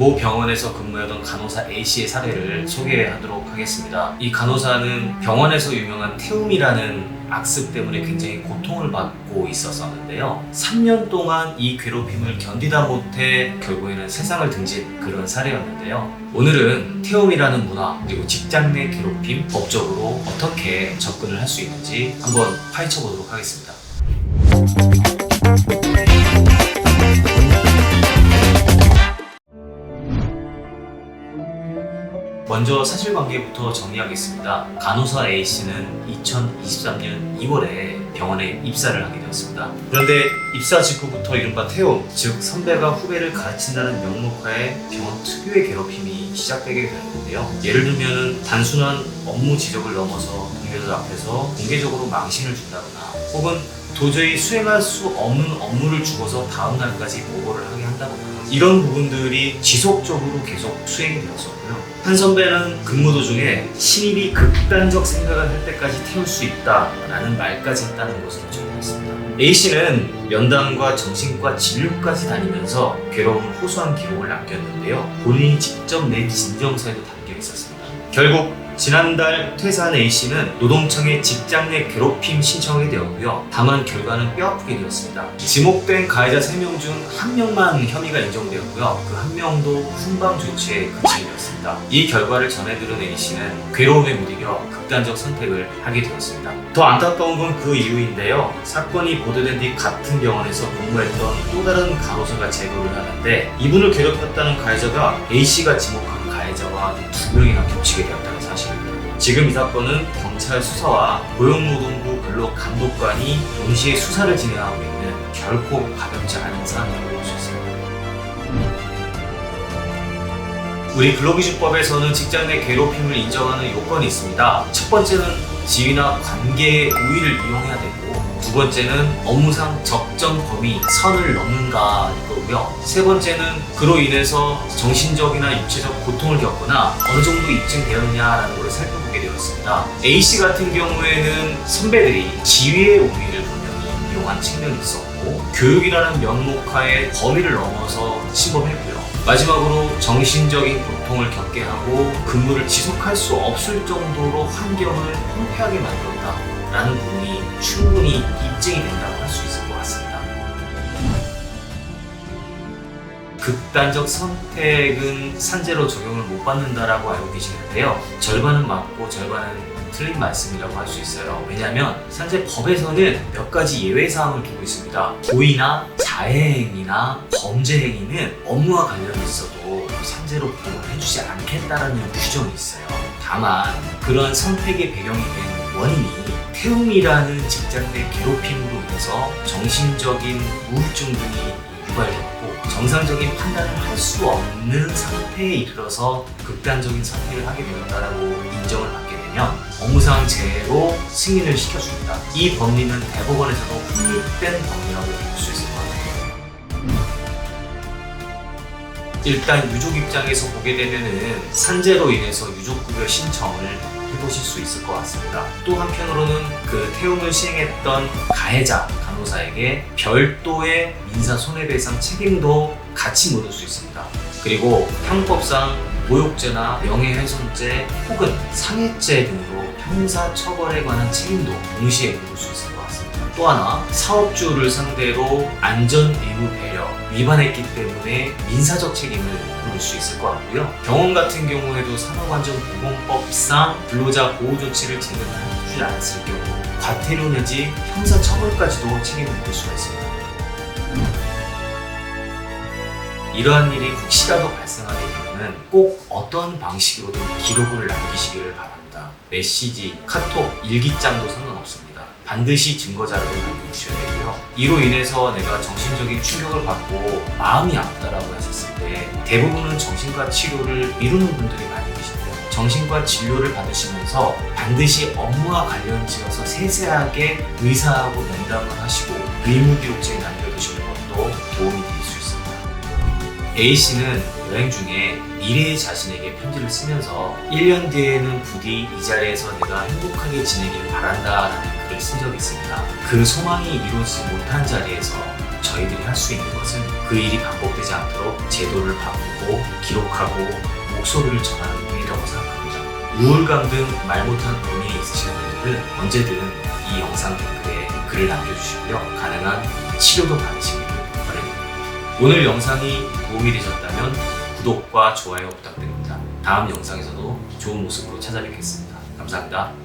모 병원에서 근무하던 간호사 A씨의 사례를 소개하도록 하겠습니다. 이 간호사는 병원에서 유명한 태움이라는 악습 때문에 굉장히 고통을 받고 있었는데요. 3년 동안 이 괴롭힘을 견디다 못해 결국에는 세상을 등진 그런 사례였는데요. 오늘은 태움이라는 문화 그리고 직장 내 괴롭힘 법적으로 어떻게 접근을 할 수 있는지 한번 파헤쳐 보도록 하겠습니다. 먼저 사실관계부터 정리하겠습니다. 간호사 A씨는 2023년 2월에 병원에 입사를 하게 되었습니다. 그런데 입사 직후부터 이른바 태움, 즉 선배가 후배를 가르친다는 명목하에 병원 특유의 괴롭힘이 시작되게 되는데요. 예를 들면 단순한 업무 지적을 넘어서 동료들 앞에서 공개적으로 망신을 준다거나 혹은 도저히 수행할 수 없는 업무를 주고서 다음 날까지 보고를 하게 한다거나 이런 부분들이 지속적으로 계속 수행이 되었었고요. 한 선배는 근무 도중에 신입이 극단적 생각을 할 때까지 태울 수 있다라는 말까지 했다는 것으로 전해졌습니다. A씨는 면담과 정신과 진료까지 다니면서 괴로움을 호소한 기록을 남겼는데요. 본인이 직접 낸 진정서에도 담겨 있었습니다. 결국 지난달 퇴사한 A씨는 노동청에 직장 내 괴롭힘 신청하게 되었고요. 다만 결과는 뼈아프게 되었습니다. 지목된 가해자 3명 중 1명만 혐의가 인정되었고요. 그 1명도 훈방 조치에 그치게 되었습니다. 이 결과를 전해들은 A씨는 괴로움에 못 이겨 극단적 선택을 하게 되었습니다. 더 안타까운 건 그 이유인데요. 사건이 보도된 뒤 같은 병원에서 근무했던 또 다른 간호사가 제보를 하는데 이분을 괴롭혔다는 가해자가 A씨가 지목한 가해자와 2명이나 겹치게 되었다는 사실입니다. 지금 이 사건은 경찰 수사와 고용노동부 근로감독관이 동시에 수사를 진행하고 있는 결코 가볍지 않은 사안이라고 볼 수 있습니다. 우리 근로기준법에서는 직장 내 괴롭힘을 인정하는 요건이 있습니다. 첫 번째는 지위나 관계의 우위를 이용해야 되고 두 번째는 업무상 적정 범위 선을 넘는가 이거고요. 세 번째는 그로 인해서 정신적이나 육체적 고통을 겪거나 어느 정도 입증되었냐라는 걸 살펴보게 되었습니다. A씨 같은 경우에는 선배들이 지위의 우위를 분명히 이용한 측면이 있었고 교육이라는 명목하에 범위를 넘어서 침범했고요. 마지막으로 정신적인 고통을 겪게 하고 근무를 지속할 수 없을 정도로 환경을 황폐하게 만들었다라는 부분이 충분히 입증이 된다고 할 수 있을 것 같습니다. 극단적 선택은 산재로 적용을 못 받는다라고 알고 계시는데요. 절반은 맞고 절반은 틀린 말씀이라고 할 수 있어요. 왜냐하면 산재법에서는 몇 가지 예외사항을 두고 있습니다. 고의나 자해행위나 범죄행위는 업무와 관련이 있어도 산재로 부응을 해주지 않겠다라는 규정이 있어요. 다만 그런 선택의 배경이 된 원인이 태움이라는 직장 내 괴롭힘으로 인해서 정신적인 우울증 등이 유발되었고 정상적인 판단을 할 수 없는 상태에 이르러서 극단적인 선택을 하게 되었다라고 인정을 받게 되면 업무상 재해로 승인을 시켜줍니다. 이 법리는 대법원에서도 확립된 법리라고 볼 수 있을 것 같아요. 일단 유족 입장에서 보게 되면은 산재로 인해서 유족급여 신청을 해보실 수 있을 것 같습니다. 또 한편으로는 그 태움을 시행했던 가해자 간호사에게 별도의 민사 손해배상 책임도 같이 물을 수 있습니다. 그리고 형법상 모욕죄나 명예훼손죄 혹은 상해죄 등으로 형사처벌에 관한 책임도 동시에 물을 수 있을 것 같습니다. 또 하나 사업주를 상대로 안전의무 배려 위반했기 때문에 민사적 책임을 물을 수 있을 것 같고요. 병원 같은 경우에도 산업안전보건법상 근로자 보호조치를 제대로 해주지 않았을 경우 과태료 내지 형사처벌까지도 책임을 물을 수가 있습니다. 이러한 일이 혹시라도 발생하게 되면 꼭 어떤 방식으로든 기록을 남기시기를 바랍니다. 메시지, 카톡, 일기장도 상관없습니다. 반드시 증거자료를 남겨주셔야 되고요. 이로 인해서 내가 정신적인 충격을 받고 마음이 아프다라고 하셨을 때 대부분은 정신과 치료를 미루는 분들이 많이 계신데요. 정신과 진료를 받으시면서 반드시 업무와 관련지어서 세세하게 의사하고 면담을 하시고 의무기록지에 남겨두시는 것도 도움이 될 수 있습니다. A씨는 여행 중에 미래의 자신에게 편지를 쓰면서 1년 뒤에는 부디 이 자리에서 내가 행복하게 지내길 바란다라는 글을 쓴 적이 있습니다. 그 소망이 이루어지지 못한 자리에서 저희들이 할 수 있는 것은 그 일이 반복되지 않도록 제도를 바꾸고 기록하고 목소리를 전하는 일이라고 생각합니다. 우울감 등 말 못한 고민이 있으시는 분들은 언제든 이 영상 댓글에 글을 남겨주시고요. 가능한 치료도 받으시기를 바랍니다. 오늘 영상이 도움이 되셨다면 구독과 좋아요 부탁드립니다. 다음 영상에서도 좋은 모습으로 찾아뵙겠습니다. 감사합니다.